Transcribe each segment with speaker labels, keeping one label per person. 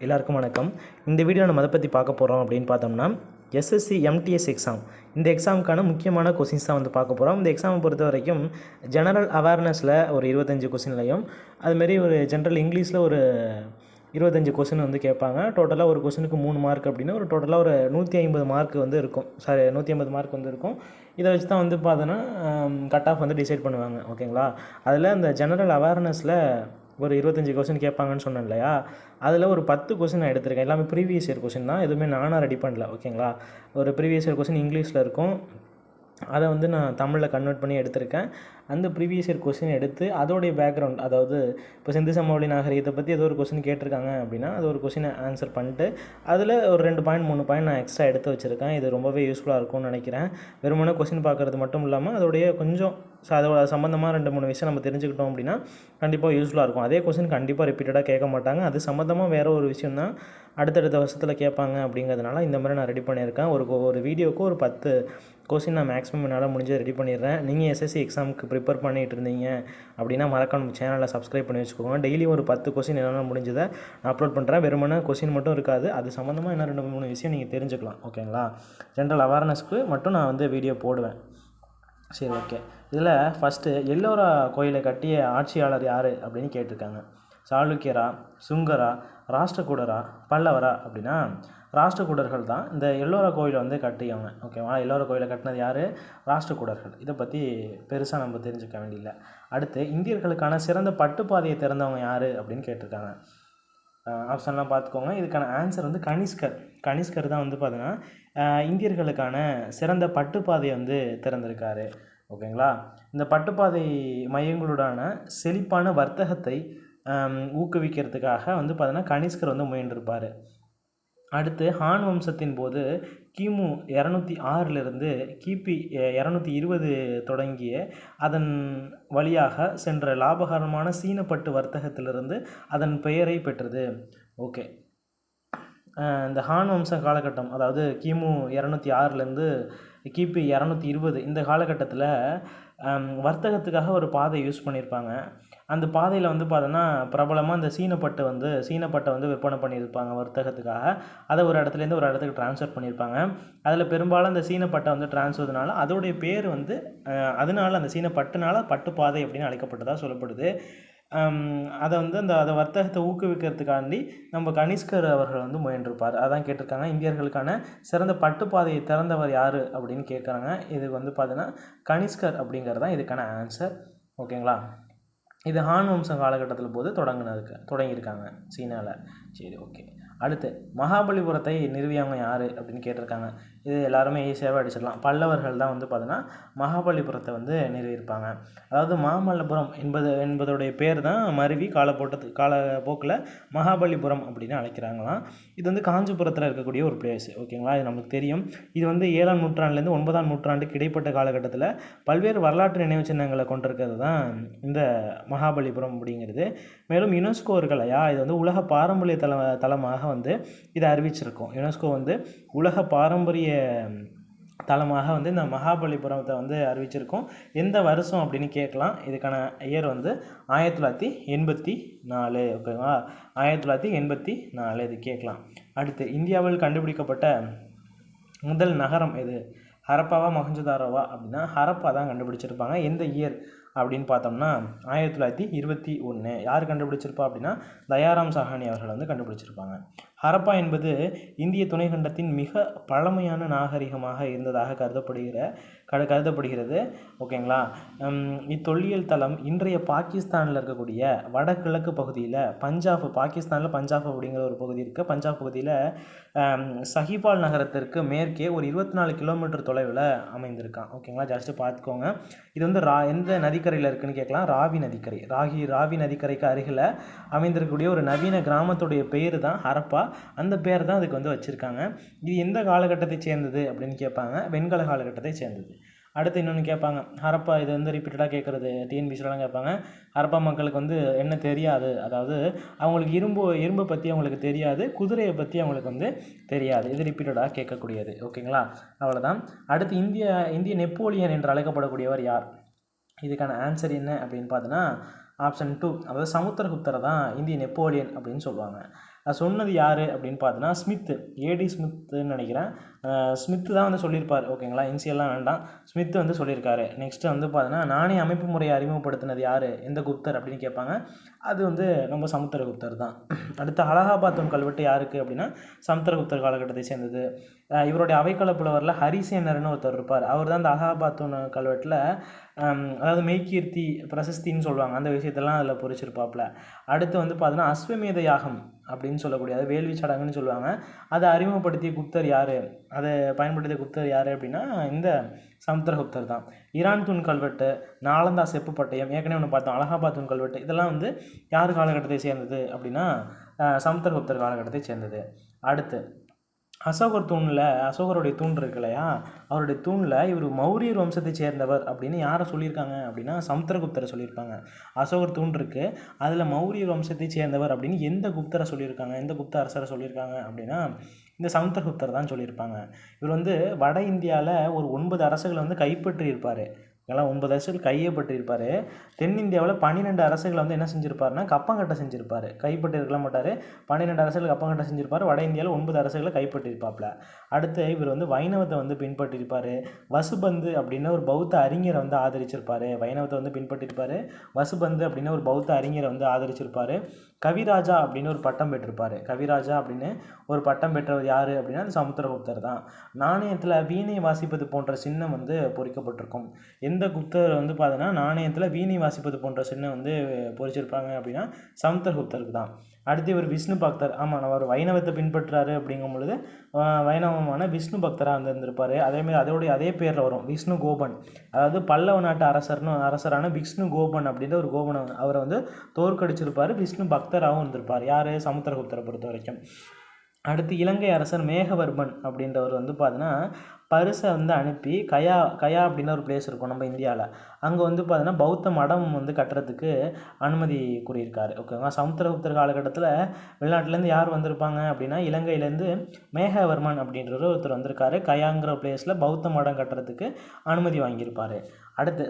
Speaker 1: எல்லாருக்கும் வணக்கம். இந்த வீடியோ நம்ம எதை பற்றி பார்க்க போகிறோம் அப்படின்னு பார்த்தோம்னா, எஸ்எஸ்சி எம்டிஎஸ் எக்ஸாம். இந்த எக்ஸாமுக்கான முக்கியமான கொஸ்டின்ஸ் தான் வந்து பார்க்க போகிறோம். இந்த எக்ஸாமை பொறுத்த வரைக்கும் ஜெனரல் அவேர்னஸில் ஒரு 25 கொஸ்டின்லையும், அதுமாரி ஒரு ஜென்ரல் இங்கிலீஷில் ஒரு 25 கொஸ்டின் வந்து கேட்பாங்க. டோட்டலாக ஒரு கொஸ்டினுக்கு 3 மார்க் அப்படின்னு ஒரு டோட்டலாக ஒரு 150 மார்க் வந்து இருக்கும். 150 மார்க் வந்து இருக்கும். இதை வச்சு தான் வந்து பார்த்தோன்னா கட் ஆஃப் வந்து டிசைட் பண்ணுவாங்க. ஓகேங்களா? அதில் இந்த ஜெனரல் அவேர்னஸில் ஒரு 25 கொஸ்டின் கேட்பாங்கன்னு சொன்னேன் இல்லையா? அதில் ஒரு 10 கொஸ்டின் நான் எடுத்திருக்கேன். எல்லாமே ப்ரீவியஸ் இயர் கொஸ்டின் தான். எதுவுமே நானாக ரெடி பண்ணல. ஓகேங்களா? ஒரு ப்ரீவியஸ் இயர் கொஸ்டின் இங்கிலீஷில் இருக்கும். அதை வந்து நான் தமிழில் கன்வெர்ட் பண்ணி எடுத்திருக்கேன். அந்த ப்ரீவியஸ் இயர் கொஸ்டின் எடுத்து அதோடைய பேக்ரவுண்ட், அதாவது இப்போ சிந்து சமவெளி நாகரிகத்தை பற்றி ஏதோ ஒரு கொஸ்டின் கேட்டிருக்காங்க அப்படின்னா அது ஒரு கொஸ்டினை ஆன்சர் பண்ணிட்டு அதில் ஒரு 2 பாயிண்ட் 3 பாயிண்ட் நான் எக்ஸ்ட்ரா எடுத்து வச்சுருக்கேன். இது ரொம்பவே யூஸ்ஃபுல்லாக இருக்கும்னு நினைக்கிறேன். வெறுமனே கொஸ்டின் பார்க்குறது மட்டும் இல்லாமல் அதோடைய கொஞ்சம் அதோட சம்மந்தமாக 2-3 விஷயம் நம்ம தெரிஞ்சுக்கிட்டோம் அப்படின்னா கண்டிப்பாக யூஸ்ஃபுல்லாக இருக்கும். அதே கொஸ்டின் கண்டிப்பாக ரிப்பீட்டடாக கேட்க மாட்டாங்க. அது சம்மந்தமாக வேறு ஒரு விஷயம் தான் அடுத்தடுத்த வருஷத்தில் கேட்பாங்க. அப்படிங்கிறதுனால இந்த மாதிரி நான் ரெடி பண்ணியிருக்கேன். ஒரு வீடியோவுக்கு ஒரு 10 கொஸ்டின் நான் மேக்ஸிமம் என்னால் முடிஞ்சு ரெடி பண்ணிடுறேன். நீங்கள் எஸ்எஸ்சி எக்ஸாமுக்கு ப்ரிப்பேர் பண்ணிகிட்டு இருந்தீங்க அப்படின்னா மறக்காம நம்ம சேனலை சப்ஸ்கிரைப் பண்ணி வச்சுக்கோங்க. டெய்லி ஒரு 10 கொஸ்டின் என்னால் முடிஞ்சதை நான் அப்லோட் பண்ணுறேன். வெறுமனே கொஸ்டின் மட்டும் இருக்காது, அது சம்மந்தமாக என்ன 2-3 விஷயம் நீங்கள் தெரிஞ்சுக்கலாம். ஓகேங்களா? ஜென்ரல் அவேர்னஸ்க்கு மட்டும் நான் வந்து வீடியோ போடுவேன். சரி, ஓகே. இதில் ஃபஸ்ட்டு எல்லோரா கோயிலை கட்டிய ஆட்சியாளர் யார் அப்படின்னு கேட்டிருக்காங்க. சாளுக்கியரா, சுங்கரா, ராஷ்டிரகூடரா, பல்லவரா அப்படின்னா ராஷ்டிரகூடர்கள் தான் இந்த எல்லோரா கோயிலை வந்து கட்டியவங்க. ஓகேவா? எல்லோரா கோயிலை கட்டினது யார்? ராஷ்டிரகூடர்கள். இதை பற்றி பெருசாக நம்ம தெரிஞ்சுக்க வேண்டியதில்லை. அடுத்து இந்தியர்களுக்கான சிறந்த பட்டுப்பாதையை திறந்தவங்க யார் அப்படின்னு கேட்டிருக்காங்க. ஆப்ஷன்லாம் பார்த்துக்கோங்க. இதுக்கான ஆன்சர் வந்து கனிஷ்கர் தான் வந்து பார்த்தீங்கன்னா இந்தியர்களுக்கான சிறந்த பட்டுப்பாதையை வந்து திறந்திருக்காரு. ஓகேங்களா? இந்த பட்டுப்பாதை மையங்களுடான செழிப்பான வர்த்தகத்தை ஊக்குவிக்கிறதுக்காக வந்து பார்த்தீங்கன்னா கனிஷ்கர் வந்து முயன்றிருப்பார். அடுத்து ஹான் வம்சத்தின் போது கிமு 206 கிபி 220 தொடங்கிய அதன் வழியாக சென்ற லாபகரமான சீனப்பட்டு வர்த்தகத்திலிருந்து அதன் பெயரை பெற்றது. ஓகே. இந்த ஹான் வம்ச காலகட்டம், அதாவது கிமு 206 கிபி 220 இந்த காலகட்டத்தில் வர்த்தகத்துக்காக ஒரு பாதை யூஸ் பண்ணியிருப்பாங்க. அந்த பாதையில் வந்து பார்த்தோன்னா பிரபலமாக இந்த சீனப்பட்டை வந்து விற்பனை பண்ணியிருப்பாங்க வர்த்தகத்துக்காக. அதை ஒரு இடத்துலேருந்து ஒரு இடத்துக்கு ட்ரான்ஸ்ஃபர் பண்ணியிருப்பாங்க. அதில் பெரும்பாலும் அந்த சீனப்பட்டை வந்து ட்ரான்ஸ்ஃபர்னால அதோடைய பேர் வந்து அதனால அந்த சீனப்பட்டுனால பட்டுப்பாதை அப்படின்னு அழைக்கப்பட்டதாக சொல்லப்படுது. அதை வந்து அதை வர்த்தகத்தை ஊக்குவிக்கிறதுக்காண்டி நம்ம கனிஷ்கர் அவர்கள் வந்து முயன்றிருப்பார். அதான் கேட்டிருக்காங்க. இந்தியர்களுக்கான சிறந்த பட்டுப்பாதையை திறந்தவர் யார் அப்படின்னு கேட்குறாங்க. இது வந்து பார்த்தீங்கன்னா கனிஷ்கர் அப்படிங்கிறது தான் இதுக்கான ஆன்சர். ஓகேங்களா? இது ஹான் வம்சம் காலகட்டத்தில் போது தொடங்கியிருக்காங்க சீனாவில். சரி, ஓகே. அடுத்து மகாபலிபுரத்தை நிறுவியவங்க யார் அப்படின்னு கேட்டிருக்காங்க. இது எல்லாருமே ஈஸியாகவே அடிச்சிடலாம். பல்லவர்கள் தான் வந்து பார்த்தீங்கன்னா மகாபலிபுரத்தை வந்து நிறுவியிருப்பாங்க. அதாவது மாமல்லபுரம் என்பதோடைய பேர் தான் மருவி காலப்போக்கில் மகாபலிபுரம் அப்படின்னு அழைக்கிறாங்களாம். இது வந்து காஞ்சிபுரத்தில் இருக்கக்கூடிய ஒரு பிளேஸ். ஓகேங்களா? இது நமக்கு தெரியும். இது வந்து 7ஆம் நூற்றாண்டுலேருந்து 9ஆம் நூற்றாண்டுக்கு இடைப்பட்ட காலகட்டத்தில் பல்வேறு வரலாற்று நினைவு சின்னங்களை கொண்டிருக்கிறது தான் இந்த மகாபலிபுரம் அப்படிங்கிறது. மேலும் யுனெஸ்கோ இருக்கலையா, இது வந்து உலக பாரம்பரிய தலமாக வந்து இதை அறிவிச்சிருக்கோம். யுனெஸ்கோ வந்து உலக பாரம்பரிய தலமாக வந்து இந்த மகாபலிபுரத்தை வந்து அறிவிச்சிருக்கோம். எந்த வருஷம் அப்படின்னு கேட்கலாம். இதுக்கான இயர் வந்து 1984. ஓகேவா? 1984 இது கேட்கலாம். அடுத்து இந்தியாவில் கண்டுபிடிக்கப்பட்ட முதல் நகரம் எது? ஹரப்பாவா மொஹஞ்சதாரோவா அப்படின்னா ஹரப்பா தான் கண்டுபிடிச்சிருப்பாங்க. எந்த இயர் அப்படின்னு பார்த்தோம்னா 1921. யார் கண்டுபிடிச்சிருப்பா அப்படின்னா தயாராம் சாஹானி அவர்கள் வந்து கண்டுபிடிச்சிருப்பாங்க. ஹரப்பா என்பது இந்திய துணைக்கண்டத்தின் மிக பழமையான நாகரிகமாக இருந்ததாக கருதப்படுகிறது. ஓகேங்களா? இத்தொல்லியல் தலம் இன்றைய பாகிஸ்தானில் இருக்கக்கூடிய வடகிழக்கு பகுதியில் பாகிஸ்தானில் பஞ்சாப் அப்படிங்கிற ஒரு பகுதி இருக்குது. பஞ்சாப் பகுதியில் சஹிபால் நகரத்திற்கு மேற்கே ஒரு 24 கிலோமீட்டர் தொலைவில் அமைந்திருக்கான். ஓகேங்களா? ஜஸ்ட்டு பார்த்துக்கோங்க. இது வந்து எந்த நதிக்கரையில் இருக்குதுன்னு கேட்கலாம். ராவி நதிக்கரை. ராவி நதிக்கரைக்கு அருகில் அமைந்திருக்கக்கூடிய ஒரு நவீன கிராமத்துடைய பேர் தான் ஹரப்பா. அந்த பேர் தான் அதுக்கு வந்து வச்சுருக்காங்க. இது எந்த காலகட்டத்தை சேர்ந்தது அப்படின்னு கேட்பாங்க. வெண்கல காலகட்டத்தை சேர்ந்தது. அடுத்து இன்னொன்று கேட்பாங்க. ஹரப்பா இது வந்து ரிப்பீட்டடாக கேட்குறது டிஎன்பிசிலாம் கேட்பாங்க. ஹரப்பா மக்களுக்கு வந்து என்ன தெரியாது, அதாவது அவங்களுக்கு இரும்பை பற்றி அவங்களுக்கு தெரியாது, குதிரையை பற்றி அவங்களுக்கு வந்து தெரியாது. இது ரிப்பீட்டடாக கேட்கக்கூடியது. ஓகேங்களா? அவ்வளோதான். அடுத்து இந்திய நெப்போலியன் என்று அழைக்கப்படக்கூடியவர் யார்? இதுக்கான ஆன்சர் என்ன அப்படின்னு பார்த்தோன்னா ஆப்ஷன் 2, அதாவது சமுத்திரகுப்தரை தான் இந்திய நெப்போலியன் அப்படின்னு சொல்லுவாங்க. அது சொன்னது யார் அப்படின்னு பார்த்தோன்னா ஸ்மித்து, ஏடி ஸ்மித்துன்னு நினைக்கிறேன். ஸ்மித்து தான் வந்து சொல்லியிருப்பார். ஓகேங்களா, இன்சியல்லாம் வேண்டாம், ஸ்மித் வந்து சொல்லியிருக்காரு. நெக்ஸ்ட்டு வந்து பார்த்தோன்னா நாணய அமைப்பு முறையை அறிமுகப்படுத்தினது யார், எந்த குப்தர் அப்படின்னு கேட்பாங்க. அது வந்து நம்ம சமுத்திரகுப்தர் தான். அடுத்து அலகாபாத் தூண் கல்வெட்டு யாருக்கு அப்படின்னா சமுத்திரகுப்தர் காலகட்டத்தை சேர்ந்தது. இவருடைய அவைக்கள புலவரில் ஹரிசேனர்னு ஒருத்தர் இருப்பார். அவர் தான் இந்த அலகாபாத் தூண் கல்வெட்டில் அதாவது மெய்கீர்த்தி பிரசஸ்தின்னு சொல்லுவாங்க, அந்த விஷயத்தெல்லாம் அதில் பொறிச்சிருப்பாப்புல. அடுத்து வந்து பார்த்தோன்னா அஸ்வமேத யாகம் அப்படின்னு சொல்லக்கூடிய, அது வேள்வி சடங்குன்னு சொல்லுவாங்க, அதை அறிமுகப்படுத்திய குப்தர் யார், அதை பயன்படுத்திய குப்தர் யார் அப்படின்னா இந்த சமுத்திரகுப்தர் தான். ஈரான் தூண் கல்வெட்டு, நாலந்தா செப்பு பட்டயம், ஏற்கனவே ஒன்று பார்த்தோம் அலகாபாத் தூண் கல்வெட்டு, இதெல்லாம் வந்து யார் காலகட்டத்தை சேர்ந்தது அப்படின்னா சமுத்திரகுப்தர் காலகட்டத்தை சேர்ந்தது. அடுத்து அசோகர் தூணில், அசோகருடைய தூண் இருக்கு இல்லையா, அவருடைய தூணில் இவர் மௌரியர் வம்சத்தை சேர்ந்தவர் அப்படின்னு யாரை சொல்லியிருக்காங்க அப்படின்னா சமுத்திரகுப்தரை சொல்லியிருப்பாங்க. அசோகர் தூண் இருக்குது, அதில் மௌரியர் வம்சத்தை சேர்ந்தவர் அப்படின்னு எந்த குப்தரை சொல்லியிருக்காங்க, எந்த குப்த அரசரை சொல்லியிருக்காங்க அப்படின்னா இந்த சமுத்திரகுப்தர் தான் சொல்லியிருப்பாங்க. இவர் வந்து வட இந்தியாவில் ஒரு 9 அரசுகளை வந்து கைப்பற்றியிருப்பார். இதெல்லாம் 9 அரசுகள் கையப்பட்டிருப்பார். தென்னிந்தியாவில் 12 அரசுகளை வந்து என்ன செஞ்சுருப்பாருன்னா கப்பங்கட்டை செஞ்சுருப்பார். கைப்பற்றிருக்கலாம் மாட்டார், 12 அரசுகள் கப்பங்கட்டை செஞ்சுருப்பார். வட இந்தியாவில் 9 அரசுகளை கைப்பற்றிருப்பாப்புல. அடுத்து இவர் வந்து வைணவத்தை வந்து பின்பற்றிருப்பார். வசுபந்து அப்படின்னு ஒரு பௌத்த அறிஞரை வந்து ஆதரிச்சிருப்பார். வைணவத்தை வந்து பின்பற்றிருப்பார். வசுபந்து அப்படின்னு ஒரு பௌத்த அறிஞரை வந்து ஆதரிச்சிருப்பார். கவிராஜா அப்படின்னு ஒரு பட்டம் பெற்றிருப்பார். கவிராஜா அப்படின்னு ஒரு பட்டம் பெற்றவர் யார் அப்படின்னா அது சமுத்திரகுப்தர் தான். நாணயத்தில் வீணை வாசிப்பது போன்ற சின்னம் வந்து பொறிக்கப்பட்டிருக்கும். எந்த குப்தர் வந்து பார்த்தீங்கன்னா நாணயத்தில் வீணை வாசிப்பது போன்ற சின்னம் வந்து பொறிச்சிருப்பாங்க அப்படின்னா சமுத்திரகுப்தருக்கு தான். அடுத்து இவர் விஷ்ணு பக்தர். ஆமாம், அவர் வைணவத்தை பின்பற்றுறாரு அப்படிங்கும் பொழுது வைணவமான விஷ்ணு பக்தராக வந்து இருந்திருப்பார். அதேமாதிரி அதே பேரில் வரும் விஷ்ணு கோபன், அதாவது பல்லவ நாட்டு அரசரான விஷ்ணு கோபன் அப்படின்ற ஒரு கோபனை அவரை வந்து தோற்கடிச்சிருப்பார். விஷ்ணு பக்தராகவும் இருந்திருப்பார். யார், சமுத்திரகுப்தரை பொறுத்த வரைக்கும். அடுத்து இலங்கை அரசர் மேகவர்மன் அப்படின்றவர் வந்து பார்த்தீங்கன்னா பரிசை வந்து அனுப்பி கயா அப்படின்னு ஒரு பிளேஸ் இருக்கும் நம்ம இந்தியாவில், அங்கே வந்து பார்த்தீங்கன்னா பௌத்த மடம் வந்து கட்டுறதுக்கு அனுமதி கூறியிருக்காரு. ஓகேங்களா, சமுத்திரகுப்தர் காலகட்டத்தில் வெளிநாட்டிலேருந்து யார் வந்திருப்பாங்க அப்படின்னா இலங்கையிலேருந்து மேகவர்மன் அப்படின்ற ஒருத்தர் வந்திருக்காரு. கயாங்கிற பிளேஸில் பௌத்த மடம் கட்டுறதுக்கு அனுமதி வாங்கியிருப்பார். அடுத்து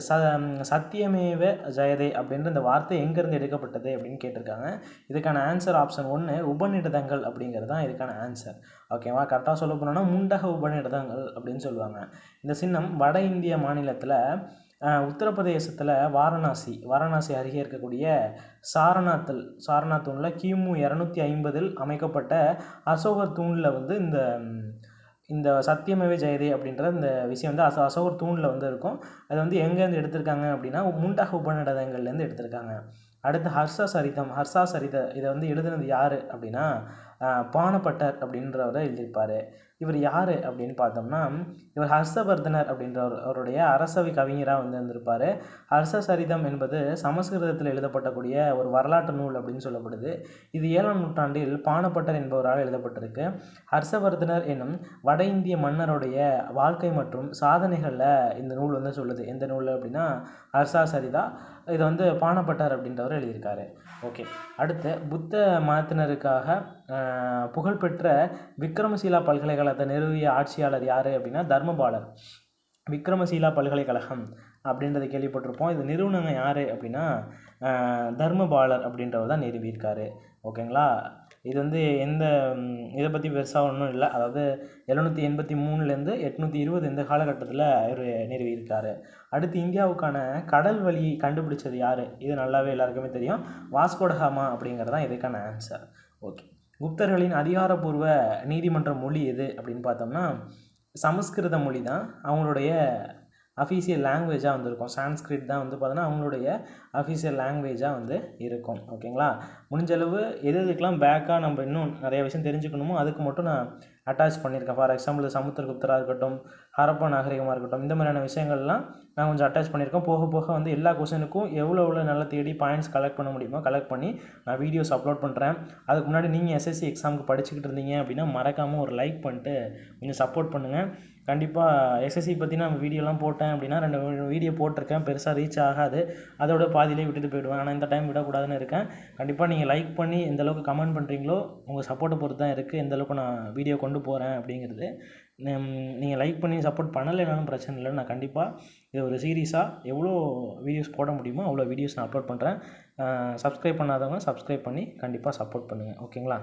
Speaker 1: சத்தியமேவ ஜெயதே அப்படின்ற இந்த வார்த்தை எங்கேருந்து எடுக்கப்பட்டது அப்படின்னு கேட்டிருக்காங்க. இதுக்கான ஆன்சர் ஆப்ஷன் 1 உபநிடதங்கள் அப்படிங்கிறது தான் இதுக்கான ஆன்சர். ஓகேவா, கரெக்டாக சொல்ல போனோம்னா முண்டக உபநிடதங்கள் அப்படின்னு சொல்லுவாங்க. இந்த சின்னம் வட இந்திய மாநிலத்தில் உத்தரப்பிரதேசத்தில் வாரணாசி அருகே இருக்கக்கூடிய சாரநாத் தூணில் கிமு 250 அமைக்கப்பட்ட அசோகர் தூணில் வந்து இந்த சத்தியமேவ ஜெயதே அப்படின்ற இந்த விஷயம் வந்து அசோகர் தூணில் வந்து இருக்கும். அது வந்து எங்கேருந்து எடுத்திருக்காங்க அப்படின்னா முண்டக உபநிடதங்கள்லேருந்து எடுத்திருக்காங்க. அடுத்து ஹர்ஷாசரித இதை வந்து எழுதுனது யார் அப்படின்னா பானப்பட்டர் அப்படின்றவரை எழுதியிருப்பார். இவர் யார் அப்படின்னு பார்த்தோம்னா இவர் ஹர்ஷவர்தனர் அவருடைய அரசவை கவிஞராக வந்து இருந்திருப்பார். ஹர்ஷசரிதம் என்பது சமஸ்கிருதத்தில் எழுதப்படக்கூடிய ஒரு வரலாற்று நூல் அப்படின்னு சொல்லப்படுது. இது 7ஆம் நூற்றாண்டில் பானப்பட்டர் என்பவரால் எழுதப்பட்டிருக்கு. ஹர்ஷவர்தனர் என்னும் வட இந்திய மன்னருடைய வாழ்க்கை மற்றும் சாதனைகளில் இந்த நூல் வந்து சொல்லுது. எந்த நூல் அப்படின்னா ஹர்ஷாசரிதா. இதை வந்து பானப்பட்டர் அப்படின்றவர் எழுதியிருக்காரு. ஓகே, அடுத்து புத்த மதத்தினருக்காக புகழ்பெற்ற விக்ரமசீலா பல்கலைக்கழகத்தை நிறுவிய ஆட்சியாளர் யார் அப்படின்னா தர்மபாலர். விக்ரமசீலா பல்கலைக்கழகம் அப்படின்றத கேள்விப்பட்டிருப்போம். இது நிறுவனங்க யார் அப்படின்னா தர்மபாலர் அப்படின்றவர் தான் நிறுவியிருக்காரு. ஓகேங்களா, இது வந்து இதை பற்றி பெருசாக ஒன்றும் இல்லை. அதாவது 783 820 இந்த காலகட்டத்தில் இவர் நிறுவியிருக்காரு. அடுத்து இந்தியாவுக்கான கடல் வழியை கண்டுபிடிச்சது யார், இது நல்லாவே எல்லாருக்குமே தெரியும், வாஸ்கோடகாமா அப்படிங்கிறது தான் இதுக்கான ஆன்சர். ஓகே, குப்தர்களின் அதிகாரப்பூர்வ நீதிமன்ற மொழி எது அப்படின்னு பார்த்தோம்னா சமஸ்கிருத மொழி தான் அவங்களுடைய அஃபீஷியல் லாங்குவேஜாக வந்து இருக்கும். சான்ஸ்கிரிட் தான் வந்து பார்த்தோன்னா அவங்களுடைய அஃபீஷியல் லாங்குவேஜாக வந்து இருக்கும். ஓகேங்களா, முடிஞ்சளவு எதுக்கெலாம் பேக்காக நம்ம இன்னும் நிறைய விஷயம் தெரிஞ்சுக்கணுமோ அதுக்கு மட்டும் நான் அட்டாச் பண்ணியிருக்கேன். ஃபார் எக்ஸாம்பிள் சமுத்திரகுப்தராக இருக்கட்டும், ஹரப்பா நாகரிகமாக இருக்கட்டும், இந்த மாதிரியான விஷயங்கள்லாம் நான் கொஞ்சம் அட்டாச் பண்ணியிருக்கேன். போக போக வந்து எல்லா கொஸ்டினுக்கும் எவ்வளோ நல்லா தேடி பாயிண்ட்ஸ் கலெக்ட் பண்ண முடியுமோ கலெக்ட் பண்ணி நான் வீடியோஸ் அப்லோட் பண்ணுறேன். அதுக்கு முன்னாடி நீங்கள் எஸ்எஸ்சி எக்ஸாமுக்கு படிச்சுக்கிட்டு இருந்தீங்க அப்படின்னா மறக்காமல் ஒரு லைக் பண்ணிட்டு கொஞ்சம் சப்போர்ட் பண்ணுங்கள். கண்டிப்பாக எஸ்எஸ்சி பற்றி நான் வீடியோலாம் போட்டேன் அப்படின்னா 2 வீடியோ போட்டிருக்கேன், பெருசாக ரீச் ஆகாது, அதோட பாதியிலே விட்டுட்டு போயிடுவேன். ஆனால் இந்த டைம் விடக்கூடாதுன்னு இருக்கேன். கண்டிப்பாக நீங்கள் லைக் பண்ணி எந்தளவுக்கு கமெண்ட் பண்ணுறீங்களோ உங்கள் சப்போர்ட்டை பொறுத்து தான் இருக்குது எந்தளவுக்கு நான் வீடியோ கொண்டு போகிறேன் அப்படிங்கிறது. நீங்கள் லைக் பண்ணி சப்போர்ட் பண்ணலைனாலும் பிரச்சனை இல்லை, நான் கண்டிப்பாக இது ஒரு சீரியஸாக எவ்வளோ வீடியோஸ் போட முடியுமோ அவ்வளோ வீடியோஸ் நான் அப்லோட் பண்ணுறேன். சப்ஸ்கிரைப் பண்ணாதவங்க சப்ஸ்கிரைப் பண்ணி கண்டிப்பாக சப்போர்ட் பண்ணுங்கள். ஓகேங்களா.